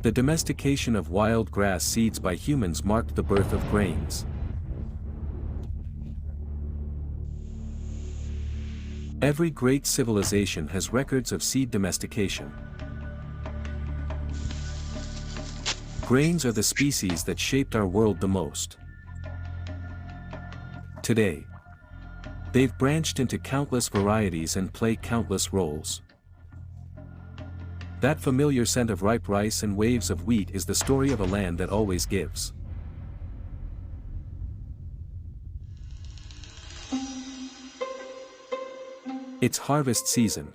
The domestication of wild grass seeds by humans marked the birth of grains. Every great civilization has records of seed domestication. Grains are the species that shaped our world the most. Today, they've branched into countless varieties and play countless roles. That familiar scent of ripe rice and waves of wheat is the story of a land that always gives. It's harvest season.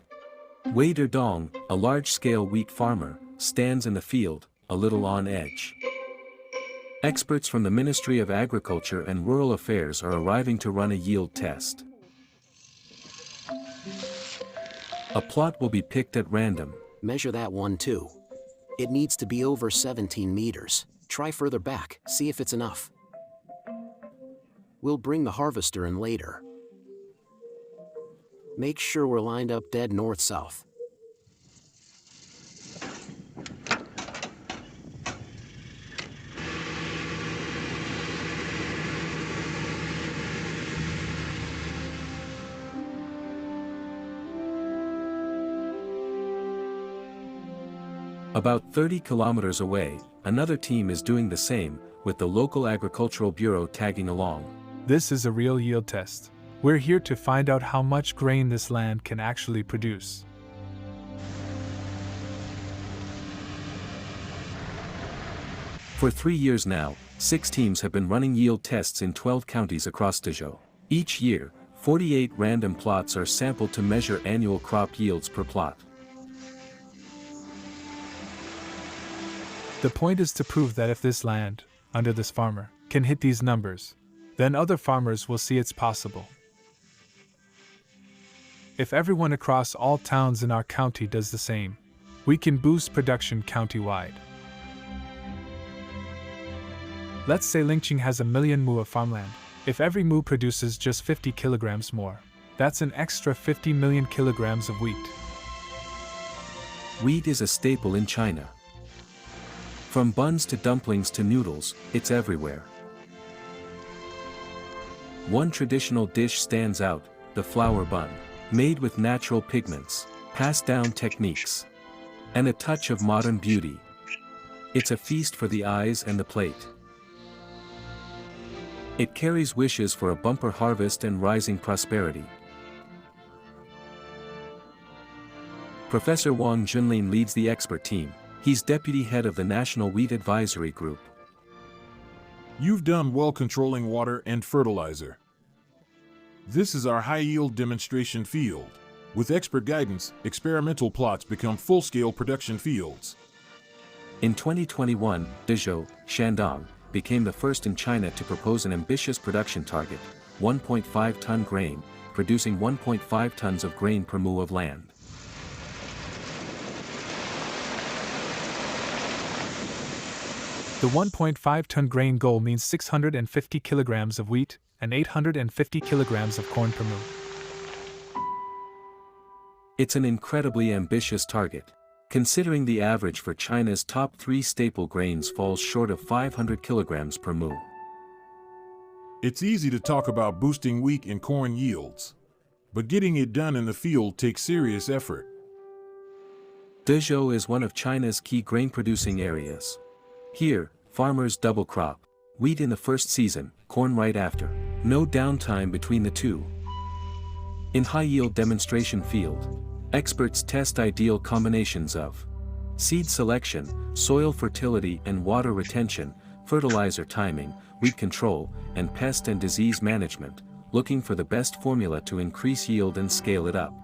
Wei Dong, a large-scale wheat farmer, stands in the field, a little on edge. Experts from the Ministry of Agriculture and Rural Affairs are arriving to run a yield test. A plot will be picked at random. Measure that one too. It needs to be over 17 meters. Try further back, see if it's enough. We'll bring the harvester in later. Make sure we're lined up dead north-south. About 30 kilometers away, another team is doing the same, with the local agricultural bureau tagging along. This is a real yield test. We're here to find out how much grain this land can actually produce. For 3 years now, 6 teams have been running yield tests in 12 counties across Dezhou. Each year, 48 random plots are sampled to measure annual crop yields per plot. The point is to prove that if this land, under this farmer, can hit these numbers, then other farmers will see it's possible. If everyone across all towns in our county does the same, we can boost production county-wide. Let's say Lingqing has 1 million mu of farmland. If every mu produces just 50 kilograms more, that's an extra 50 million kilograms of wheat. Wheat is a staple in China. From buns to dumplings to noodles, it's everywhere. One traditional dish stands out, the flour bun. Made with natural pigments, passed-down techniques, and a touch of modern beauty. It's a feast for the eyes and the plate. It carries wishes for a bumper harvest and rising prosperity. Professor Wang Junlin leads the expert team. He's deputy head of the National Wheat Advisory Group. You've done well controlling water and fertilizer. This is our high-yield demonstration field. With expert guidance, experimental plots become full-scale production fields. In 2021, Dezhou, Shandong, became the first in China to propose an ambitious production target, 1.5 ton grain, producing 1.5 tons of grain per mu of land. The 1.5-ton grain goal means 650 kilograms of wheat and 850 kilograms of corn per mu. It's an incredibly ambitious target. Considering the average for China's top 3 staple grains falls short of 500 kilograms per mu. It's easy to talk about boosting wheat and corn yields, but getting it done in the field takes serious effort. Dezhou is one of China's key grain-producing areas. Here, farmers double crop, wheat in the first season, corn right after. No downtime between the two. In high-yield demonstration field, experts test ideal combinations of seed selection, soil fertility and water retention, fertilizer timing, weed control, and pest and disease management, looking for the best formula to increase yield and scale it up.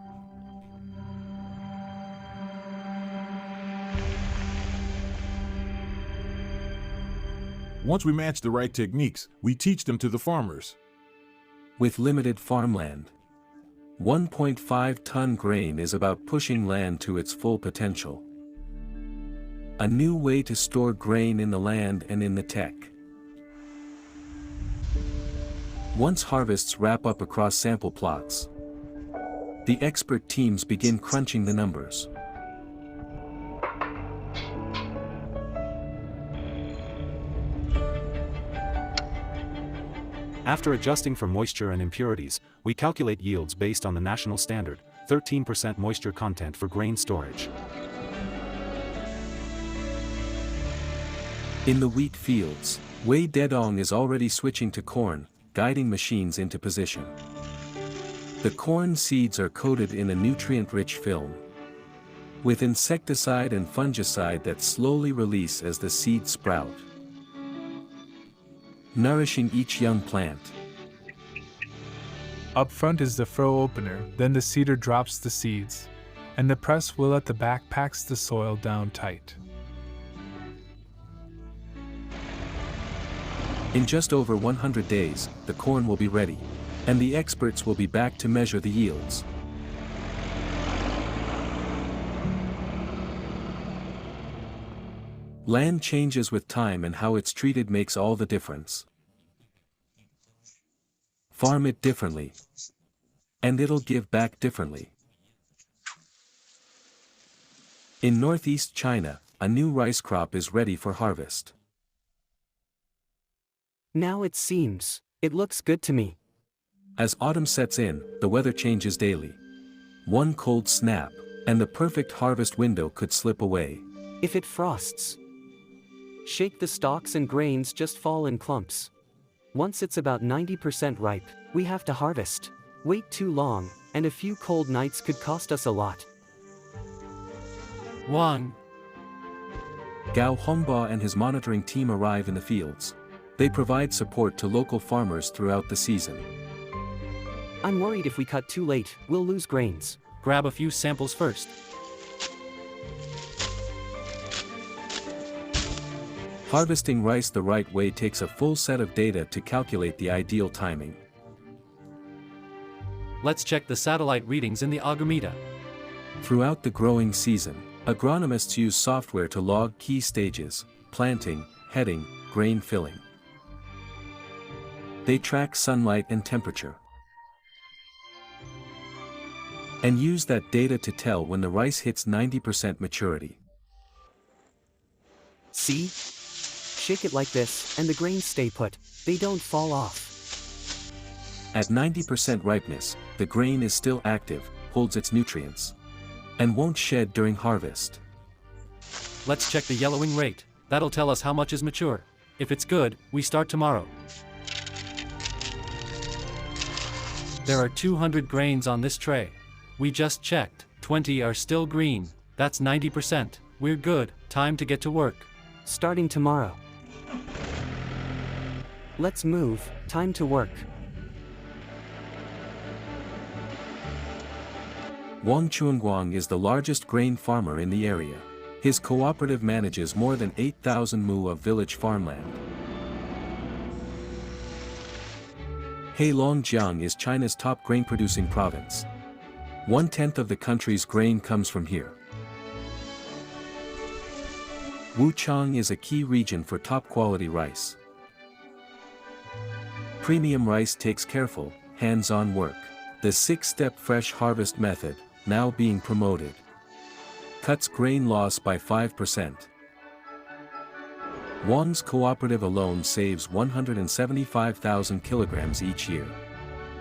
Once we match the right techniques, we teach them to the farmers. With limited farmland, 1.5-ton grain is about pushing land to its full potential. A new way to store grain in the land and in the tech. Once harvests wrap up across sample plots, the expert teams begin crunching the numbers. After adjusting for moisture and impurities, we calculate yields based on the national standard, 13% moisture content for grain storage. In the wheat fields, Wei Dedong is already switching to corn, guiding machines into position. The corn seeds are coated in a nutrient-rich film, with insecticide and fungicide that slowly release as the seeds sprout, nourishing each young plant. Up front is the furrow opener, then the seeder drops the seeds, and the press wheel at the back packs the soil down tight. In just over 100 days, the corn will be ready, and the experts will be back to measure the yields. Land changes with time, and how it's treated makes all the difference. Farm it differently, and it'll give back differently. In northeast China, a new rice crop is ready for harvest. Now it seems, it looks good to me. As autumn sets in, the weather changes daily. One cold snap, and the perfect harvest window could slip away. If it frosts, shake the stalks and grains just fall in clumps. Once it's about 90% ripe, we have to harvest. Wait too long, and a few cold nights could cost us a lot. 1. Gao Hongba and his monitoring team arrive in the fields. They provide support to local farmers throughout the season. I'm worried if we cut too late, we'll lose grains. Grab a few samples first. Harvesting rice the right way takes a full set of data to calculate the ideal timing. Let's check the satellite readings in the agrometer. Throughout the growing season, agronomists use software to log key stages: planting, heading, grain filling. They track sunlight and temperature, and use that data to tell when the rice hits 90% maturity. See? Shake it like this, and the grains stay put. They don't fall off. At 90% ripeness, the grain is still active, holds its nutrients, and won't shed during harvest. Let's check the yellowing rate. That'll tell us how much is mature. If it's good, we start tomorrow. There are 200 grains on this tray. We just checked. 20 are still green. That's 90%. We're good. Time to get to work. Starting tomorrow. Let's move. Time to work. Wang Chuanguang is the largest grain farmer in the area. His cooperative manages more than 8,000 mu of village farmland. Heilongjiang is China's top grain-producing province. 1/10 of the country's grain comes from here. Wuchang is a key region for top-quality rice. Premium rice takes careful, hands-on work. The 6-step fresh harvest method, now being promoted, cuts grain loss by 5%. Wang's cooperative alone saves 175,000 kilograms each year.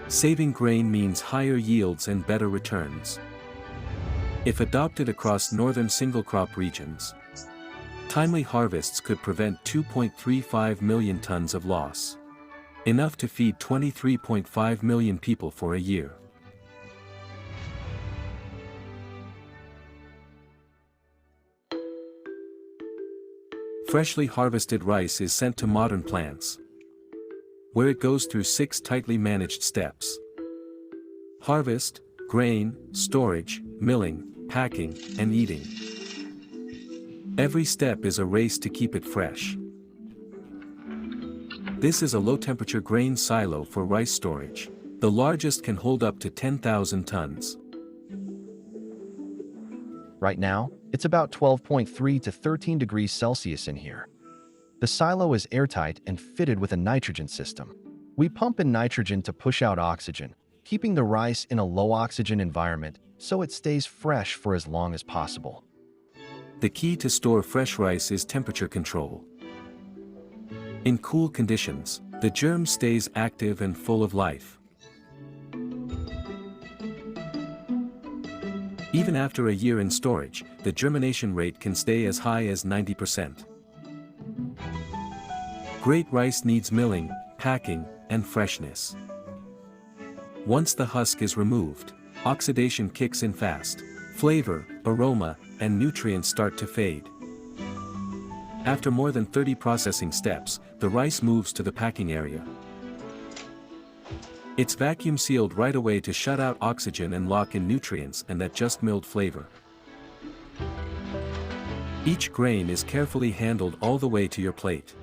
Saving grain means higher yields and better returns. If adopted across northern single-crop regions, timely harvests could prevent 2.35 million tons of loss. Enough to feed 23.5 million people for a year. Freshly harvested rice is sent to modern plants, where it goes through 6 tightly managed steps: harvest, grain, storage, milling, packing, and eating. Every step is a race to keep it fresh. This is a low-temperature grain silo for rice storage. The largest can hold up to 10,000 tons. Right now, it's about 12.3 to 13 degrees Celsius in here. The silo is airtight and fitted with a nitrogen system. We pump in nitrogen to push out oxygen, keeping the rice in a low-oxygen environment so it stays fresh for as long as possible. The key to store fresh rice is temperature control. In cool conditions, The germ stays active and full of life. Even after a year in storage, the germination rate can stay as high as 90%. Great rice needs milling, packing, and freshness. Once the husk is removed, oxidation kicks in fast. Flavor, aroma, and nutrients start to fade. After more than 30 processing steps, the rice moves to the packing area. It's vacuum sealed right away to shut out oxygen and lock in nutrients and that just milled flavor. Each grain is carefully handled all the way to your plate.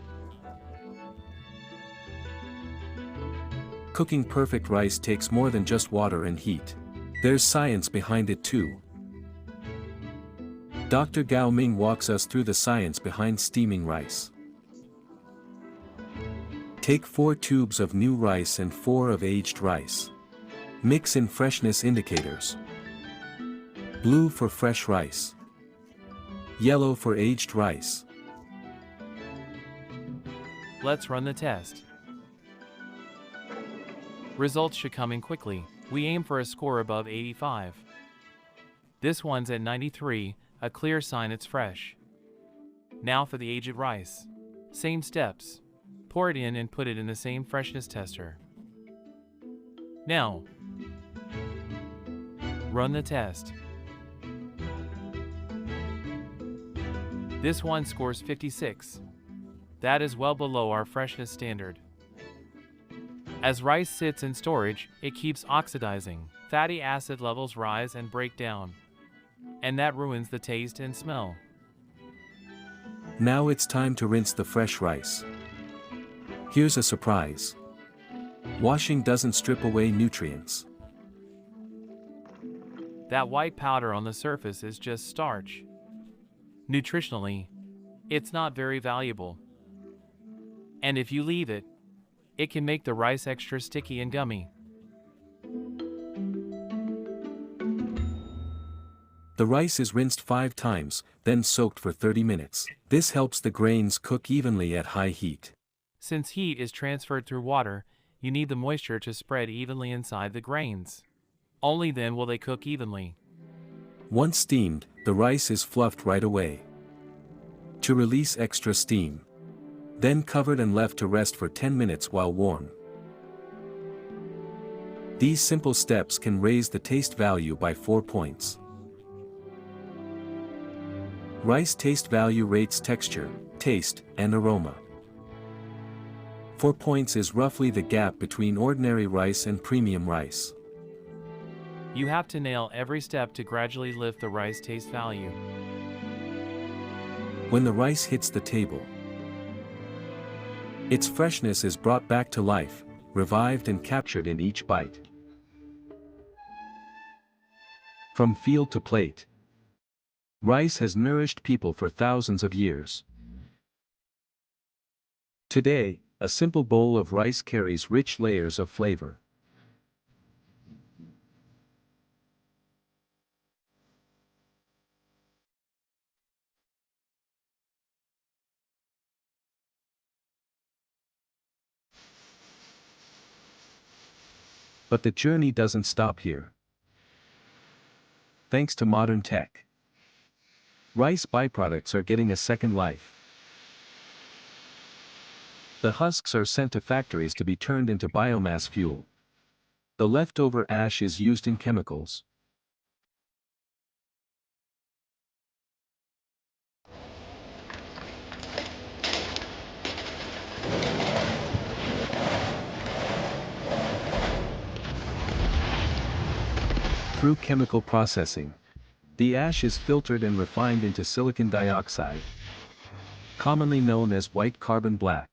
Cooking perfect rice takes more than just water and heat. There's science behind it too. Dr. Gao Ming walks us through the science behind steaming rice. Take 4 tubes of new rice and 4 of aged rice. Mix in freshness indicators. Blue for fresh rice. Yellow for aged rice. Let's run the test. Results should come in quickly. We aim for a score above 85. This one's at 93, a clear sign it's fresh. Now for the aged rice. Same steps. Pour it in and put it in the same freshness tester. Now, run the test. This one scores 56. That is well below our freshness standard. As rice sits in storage, it keeps oxidizing. Fatty acid levels rise and break down, and that ruins the taste and smell. Now it's time to rinse the fresh rice. Here's a surprise. Washing doesn't strip away nutrients. That white powder on the surface is just starch. Nutritionally, it's not very valuable. And if you leave it, it can make the rice extra sticky and gummy. The rice is rinsed 5 times, then soaked for 30 minutes. This helps the grains cook evenly at high heat. Since heat is transferred through water, you need the moisture to spread evenly inside the grains. Only then will they cook evenly. Once steamed, the rice is fluffed right away to release extra steam. Then covered and left to rest for 10 minutes while warm. These simple steps can raise the taste value by 4 points. Rice taste value rates texture, taste, and aroma. 4 points is roughly the gap between ordinary rice and premium rice. You have to nail every step to gradually lift the rice taste value. When the rice hits the table, its freshness is brought back to life, revived and captured in each bite. From field to plate, rice has nourished people for thousands of years. Today, a simple bowl of rice carries rich layers of flavor. But the journey doesn't stop here. Thanks to modern tech, rice byproducts are getting a second life. The husks are sent to factories to be turned into biomass fuel. The leftover ash is used in chemicals. Through chemical processing, the ash is filtered and refined into silicon dioxide, commonly known as white carbon black.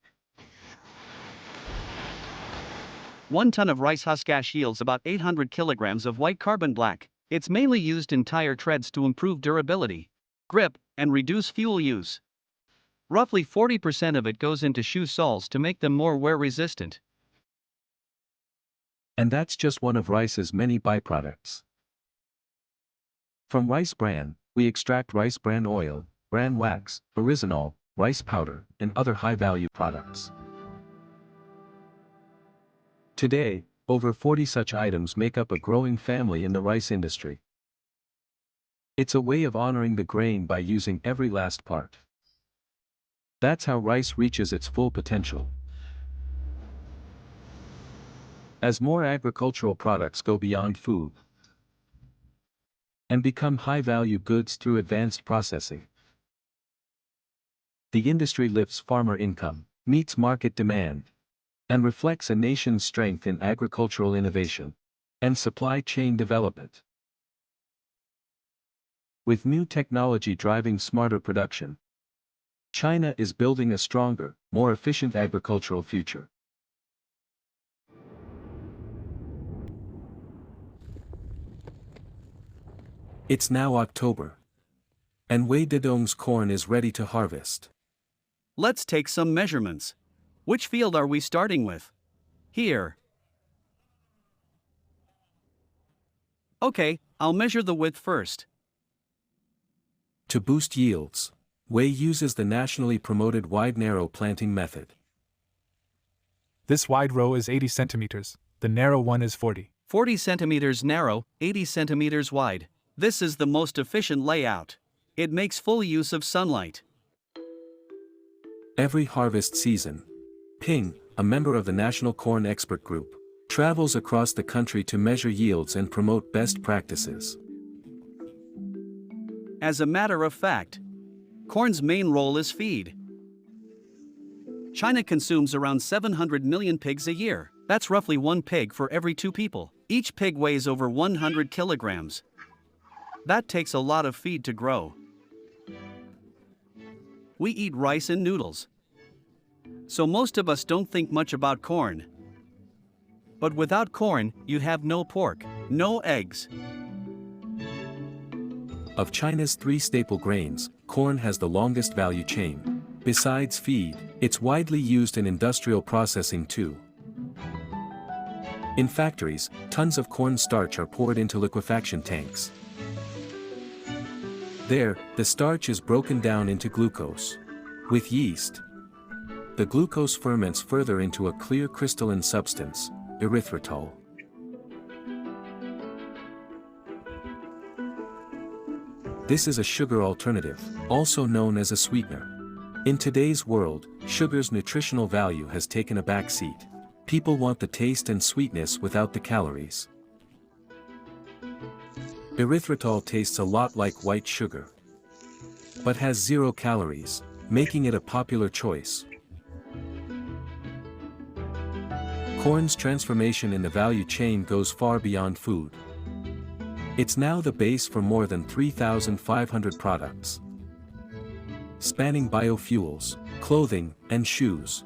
1 ton of rice husk ash yields about 800 kilograms of white carbon black. It's mainly used in tire treads to improve durability, grip, and reduce fuel use. Roughly 40% of it goes into shoe soles to make them more wear resistant. And that's just one of rice's many byproducts. From rice bran, we extract rice bran oil, bran wax, oryzanol, rice powder, and other high-value products. Today, over 40 such items make up a growing family in the rice industry. It's a way of honoring the grain by using every last part. That's how rice reaches its full potential. As more agricultural products go beyond food and become high-value goods through advanced processing, the industry lifts farmer income, meets market demand, and reflects a nation's strength in agricultural innovation and supply chain development. With new technology driving smarter production, China is building a stronger, more efficient agricultural future. It's now October, and Wei Dedong's corn is ready to harvest. Let's take some measurements. Which field are we starting with? Here. Okay, I'll measure the width first. To boost yields, Wei uses the nationally promoted wide-narrow planting method. This wide row is 80 centimeters, the narrow one is 40. 40 centimeters narrow, 80 centimeters wide. This is the most efficient layout. It makes full use of sunlight. Every harvest season, Ping, a member of the National Corn Expert Group, travels across the country to measure yields and promote best practices. As a matter of fact, corn's main role is feed. China consumes around 700 million pigs a year. That's roughly 1 pig for every 2 people. Each pig weighs over 100 kilograms. That takes a lot of feed to grow. We eat rice and noodles. So most of us don't think much about corn. But without corn, you'd have no pork, no eggs. Of China's 3 staple grains, corn has the longest value chain. Besides feed, it's widely used in industrial processing too. In factories, tons of corn starch are poured into liquefaction tanks. There, the starch is broken down into glucose. With yeast, the glucose ferments further into a clear crystalline substance, erythritol. This is a sugar alternative, also known as a sweetener. In today's world, sugar's nutritional value has taken a back seat. People want the taste and sweetness without the calories. Erythritol tastes a lot like white sugar, but has 0 calories, making it a popular choice. Corn's transformation in the value chain goes far beyond food. It's now the base for more than 3,500 products, spanning biofuels, clothing, and shoes.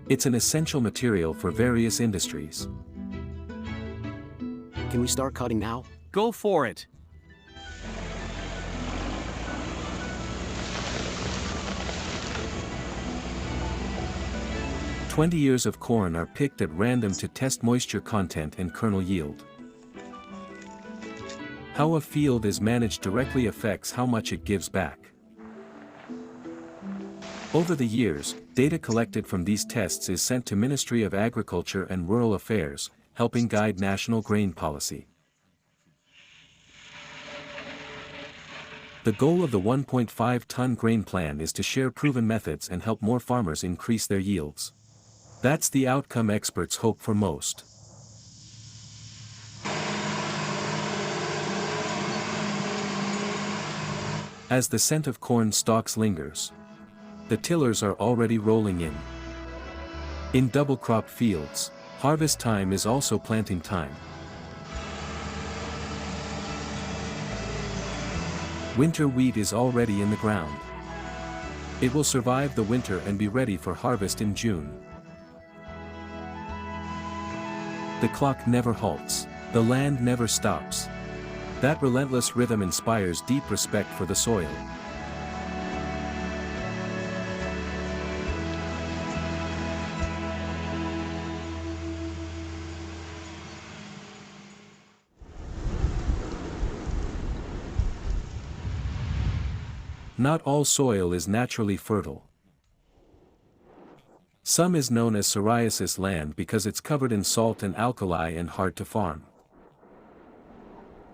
It's an essential material for various industries. Can we start cutting now? Go for it. "20 ears of corn are picked at random to test moisture content and kernel yield. How a field is managed directly affects how much it gives back. Over the years, data collected from these tests is sent to Ministry of Agriculture and Rural Affairs, helping guide national grain policy. The goal of the 1.5-ton grain plan is to share proven methods and help more farmers increase their yields. That's the outcome experts hope for most. As the scent of corn stalks lingers, the tillers are already rolling in. In double crop fields, harvest time is also planting time. Winter wheat is already in the ground. It will survive the winter and be ready for harvest in June. The clock never halts, the land never stops. That relentless rhythm inspires deep respect for the soil. Not all soil is naturally fertile. Some is known as psoriasis land because it's covered in salt and alkali and hard to farm.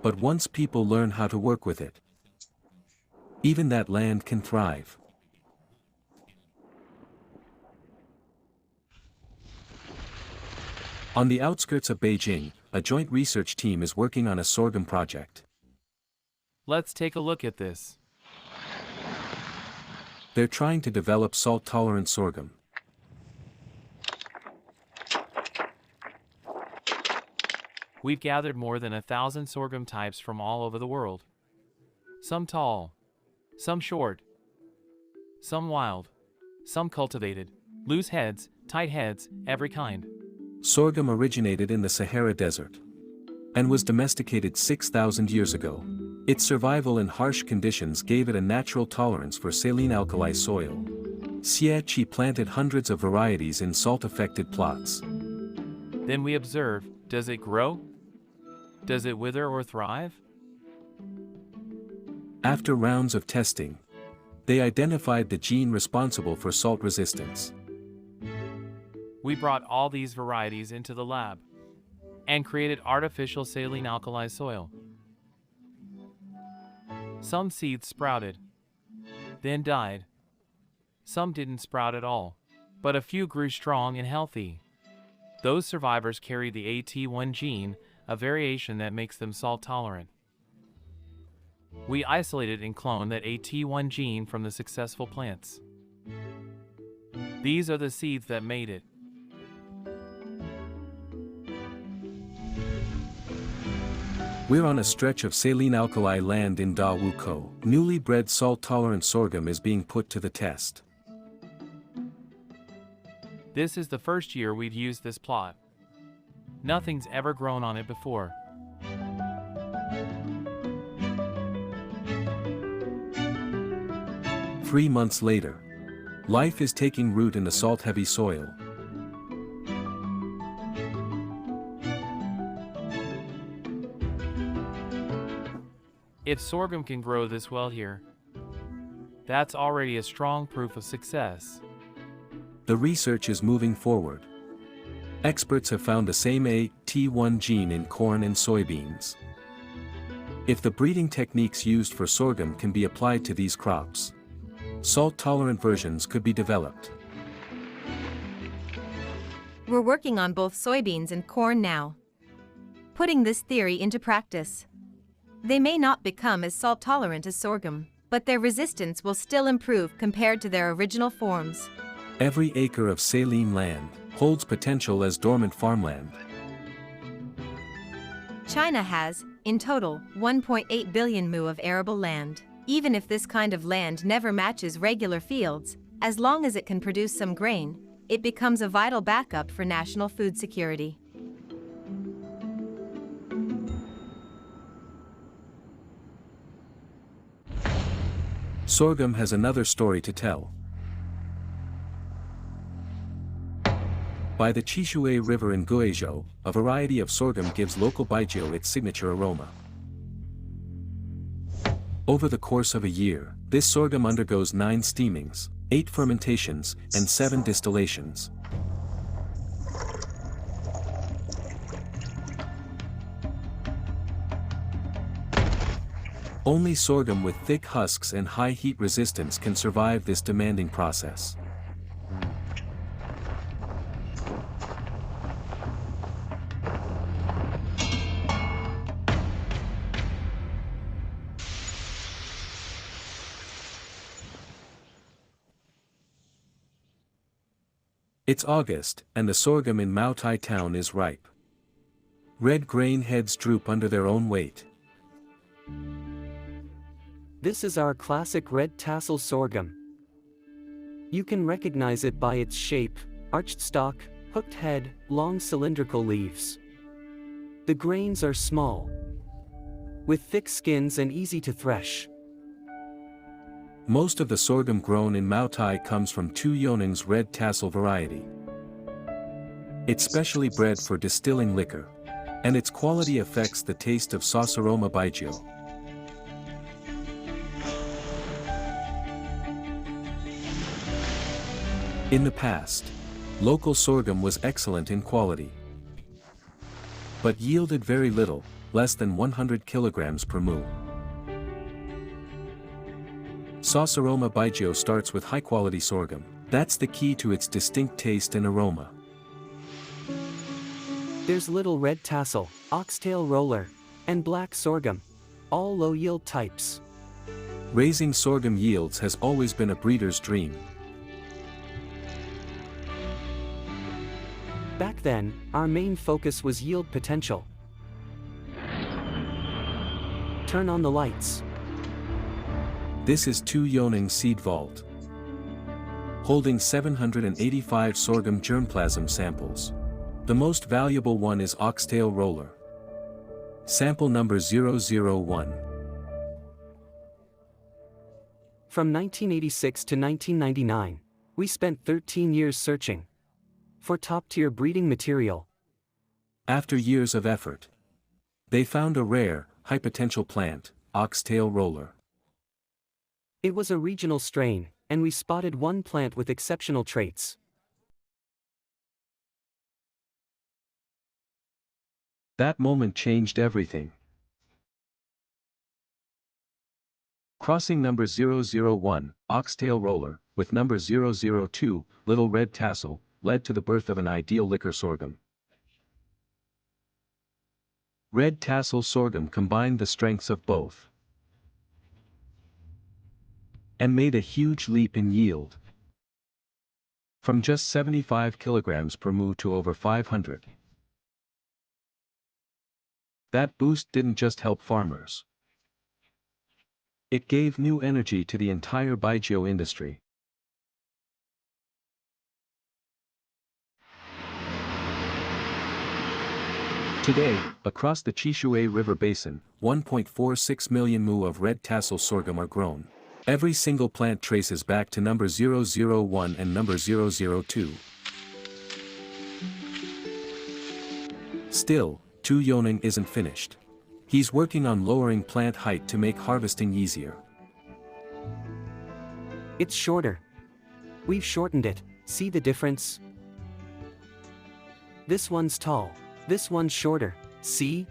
But once people learn how to work with it, even that land can thrive. On the outskirts of Beijing, a joint research team is working on a sorghum project. Let's take a look at this. They're trying to develop salt-tolerant sorghum. We've gathered more than 1,000 sorghum types from all over the world. Some tall, some short, some wild, some cultivated, loose heads, tight heads, every kind. Sorghum originated in the Sahara Desert and was domesticated 6,000 years ago. Its survival in harsh conditions gave it a natural tolerance for saline alkali soil. Xie Qi planted hundreds of varieties in salt-affected plots. Then we observe, does it grow? Does it wither or thrive? After rounds of testing, they identified the gene responsible for salt resistance. We brought all these varieties into the lab and created artificial saline alkali soil. Some seeds sprouted, then died. Some didn't sprout at all, but a few grew strong and healthy. Those survivors carried the AT1 gene, a variation that makes them salt tolerant. We isolated and cloned that AT1 gene from the successful plants. These are the seeds that made it. We're on a stretch of saline alkali land in Dawu-ko. Newly bred salt-tolerant sorghum is being put to the test. This is the first year we've used this plot. Nothing's ever grown on it before. Three months later, life is taking root in the salt-heavy soil. If sorghum can grow this well here, that's already a strong proof of success. The research is moving forward. Experts have found the same AT1 gene in corn and soybeans. If the breeding techniques used for sorghum can be applied to these crops, salt-tolerant versions could be developed. We're working on both soybeans and corn now, putting this theory into practice. They may not become as salt-tolerant as sorghum, but their resistance will still improve compared to their original forms. Every acre of saline land holds potential as dormant farmland. China has, in total, 1.8 billion mu of arable land. Even if this kind of land never matches regular fields, as long as it can produce some grain, it becomes a vital backup for national food security. Sorghum has another story to tell. By the Chishui River in Guizhou, a variety of sorghum gives local baijiu its signature aroma. Over the course of a year, this sorghum undergoes 9 steamings, 8 fermentations, and 7 distillations. Only sorghum with thick husks and high heat resistance can survive this demanding process. It's August, and the sorghum in Maotai town is ripe. Red grain heads droop under their own weight. This is our classic red tassel sorghum. You can recognize it by its shape, arched stalk, hooked head, long cylindrical leaves. The grains are small, with thick skins and easy to thresh. Most of the sorghum grown in Maotai comes from Tu Yoning's red tassel variety. It's specially bred for distilling liquor, and its quality affects the taste of sauce aroma baijiu. In the past, Local sorghum was excellent in quality, but yielded very little, less than 100 kilograms per mu. Sauce aroma baijiu starts with high-quality sorghum. That's the key to its distinct taste and aroma. There's little red tassel, oxtail roller, and black sorghum, all low-yield types. Raising sorghum yields has always been a breeder's dream. Back then, our main focus was yield potential. Turn on the lights. This is Tu Yoning Seed Vault, holding 785 sorghum germplasm samples. The most valuable one is oxtail roller. Sample number 001. From 1986 to 1999, we spent 13 years searching for top-tier breeding material. After years of effort, they found a rare, high-potential plant, oxtail roller. It was a regional strain, and we spotted one plant with exceptional traits. That moment changed everything. Crossing number 001, oxtail roller, with number 002, little red tassel, led to the birth of an ideal liquor sorghum. Red tassel sorghum combined the strengths of both and made a huge leap in yield, from just 75 kilograms per mu to over 500. That boost didn't just help farmers. It gave new energy to the entire baijiu industry. Today, across the Chishui River Basin, 1.46 million mu of red tassel sorghum are grown. Every single plant traces back to number 001 and number 002. Still, Tu Yoning isn't finished. He's working on lowering plant height to make harvesting easier. It's shorter. We've shortened it. See the difference? This one's tall. This one's shorter. See?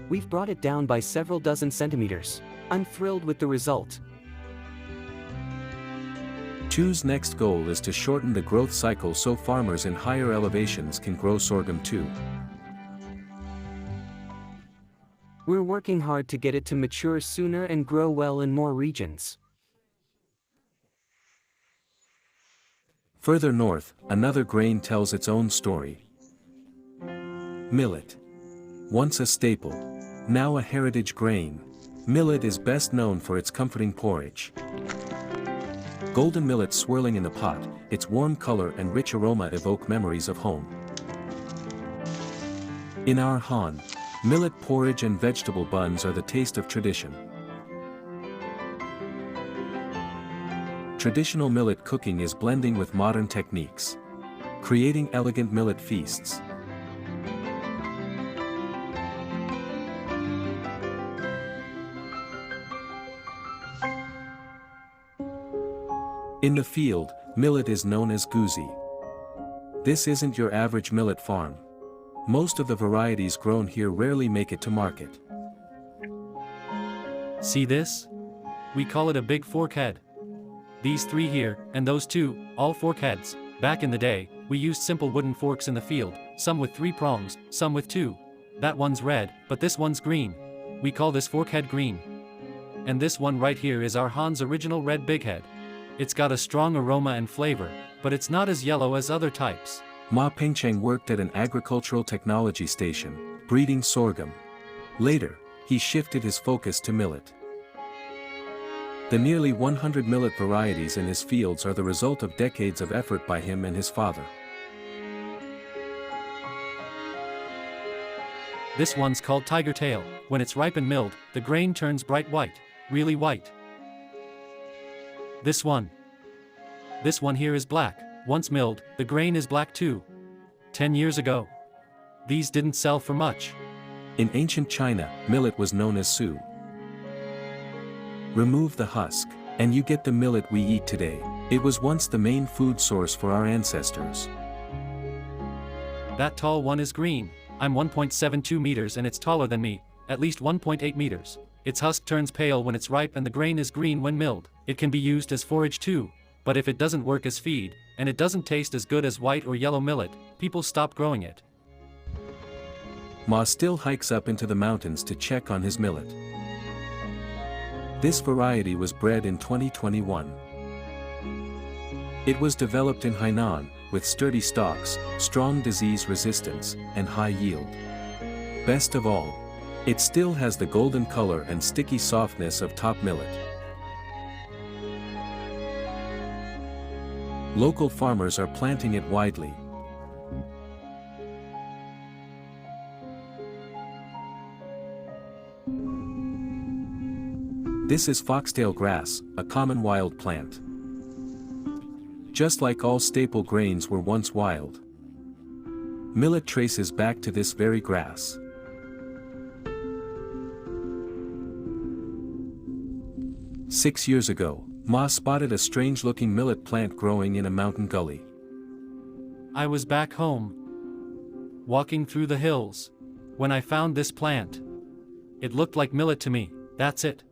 We've brought it down by several dozen centimeters. I'm thrilled with the result. Tu's next goal is to shorten the growth cycle so farmers in higher elevations can grow sorghum too. We're working hard to get it to mature sooner and grow well in more regions. Further north, another grain tells its own story. Millet. Once a staple, now a heritage grain, millet is best known for its comforting porridge. Golden millet swirling in the pot, its warm color and rich aroma evoke memories of home. In our Han, millet porridge and vegetable buns are the taste of tradition. Traditional millet cooking is blending with modern techniques, creating elegant millet feasts. In the field, millet is known as guzi. This isn't your average millet farm. Most of the varieties grown here rarely make it to market. See this? We call it a big fork head. These three here, and those two, all fork heads. Back in the day, we used simple wooden forks in the field, some with 3 prongs, some with 2. That one's red, but this one's green. We call this fork head green. And this one right here is our Han's original red big head. It's got a strong aroma and flavor, but it's not as yellow as other types. Ma Pengcheng worked at an agricultural technology station, breeding sorghum. Later, he shifted his focus to millet. The nearly 100 millet varieties in his fields are the result of decades of effort by him and his father. This one's called tiger tail. When it's ripe and milled, the grain turns bright white, really white. This one here is black. Once milled, the grain is black too. 10 years ago, these didn't sell for much. In ancient China, millet was known as su. Remove the husk, and you get the millet we eat today. It was once the main food source for our ancestors. That tall one is green. I'm 1.72 meters and it's taller than me, at least 1.8 meters. Its husk turns pale when it's ripe and the grain is green when milled. It can be used as forage too, but if it doesn't work as feed, and it doesn't taste as good as white or yellow millet, people stop growing it. Ma still hikes up into the mountains to check on his millet. This variety was bred in 2021. It was developed in Hainan, with sturdy stalks, strong disease resistance, and high yield. Best of all, it still has the golden color and sticky softness of top millet. Local farmers are planting it widely. This is foxtail grass, a common wild plant. Just like all staple grains were once wild, millet traces back to this very grass. Six years ago, Ma spotted a strange-looking millet plant growing in a mountain gully. I was back home, walking through the hills, when I found this plant. It looked like millet to me, that's it.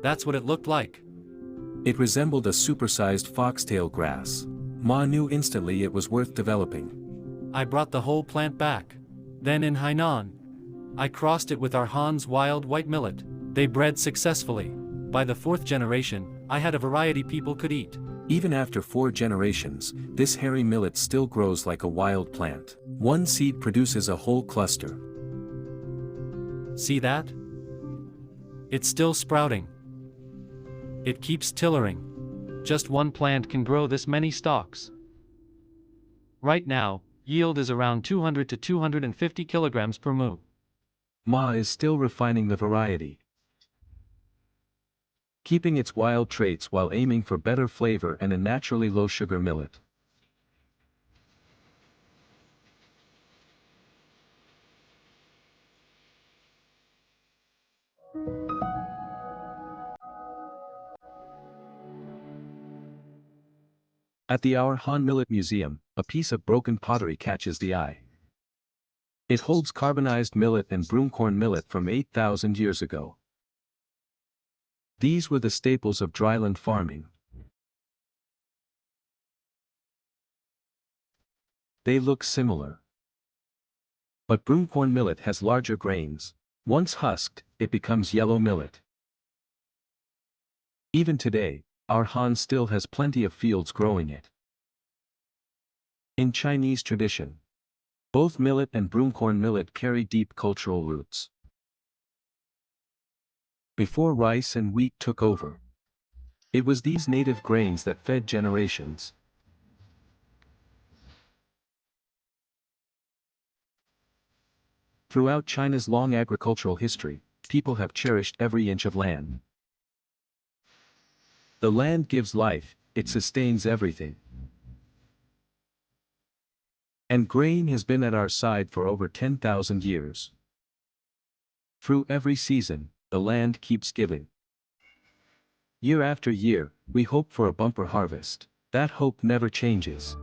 That's what it looked like. It resembled a supersized foxtail grass. Ma knew instantly it was worth developing. I brought the whole plant back. Then in Hainan, I crossed it with our Han's wild white millet. They bred successfully. By the fourth generation, I had a variety people could eat. Even after 4 generations, this hairy millet still grows like a wild plant. One seed produces a whole cluster. See that? It's still sprouting. It keeps tillering. Just one plant can grow this many stalks. Right now, yield is around 200 to 250 kilograms per mu. Ma is still refining the variety, keeping its wild traits while aiming for better flavor and a naturally low-sugar millet. At the Our Han Millet Museum, a piece of broken pottery catches the eye. It holds carbonized millet and broomcorn millet from 8,000 years ago. These were the staples of dryland farming. They look similar. But broomcorn millet has larger grains. Once husked, it becomes yellow millet. Even today, our Han still has plenty of fields growing it. In Chinese tradition, both millet and broomcorn millet carry deep cultural roots. Before rice and wheat took over, it was these native grains that fed generations. Throughout China's long agricultural history, people have cherished every inch of land. The land gives life, it sustains everything. And grain has been at our side for over 10,000 years. Through every season, the land keeps giving. Year after year, we hope for a bumper harvest. That hope never changes.